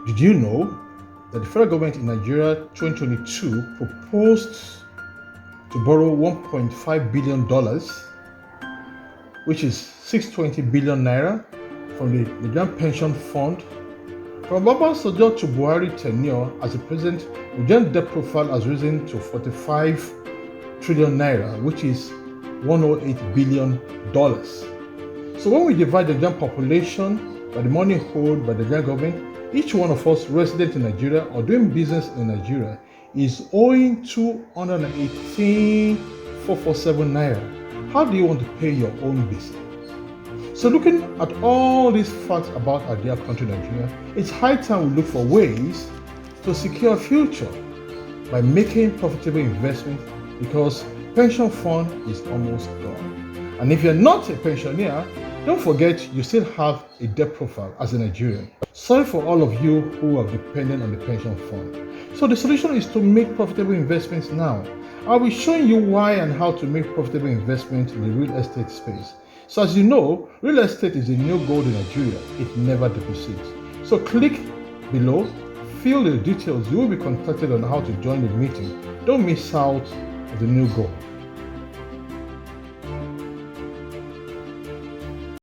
Did you know that the federal government in Nigeria 2022 proposed to borrow $1.5 billion, which is 620 billion naira, from the Nigerian Pension Fund? From Obasanjo to Buhari tenure as the president, Nigerian debt profile has risen to 45 trillion naira, which is $108 billion. So when we divide the Nigerian population by the money held by the Nigerian government, each one of us resident in Nigeria or doing business in Nigeria is owing 218,447 naira. How do you want to pay your own business? So looking at all these facts about our dear country Nigeria, it's high time we look for ways to secure a future by making profitable investment, because pension fund is almost gone. And if you're not a pensioner, don't forget you still have a debt profile as a Nigerian. Sorry for all of you who are dependent on the pension fund. So the solution is to make profitable investments now. I'll be showing you why and how to make profitable investment in the real estate space. So as you know, real estate is the new gold in Nigeria. It never depreciates. So click below, fill the details. You will be contacted on how to join the meeting. Don't miss out on the new gold.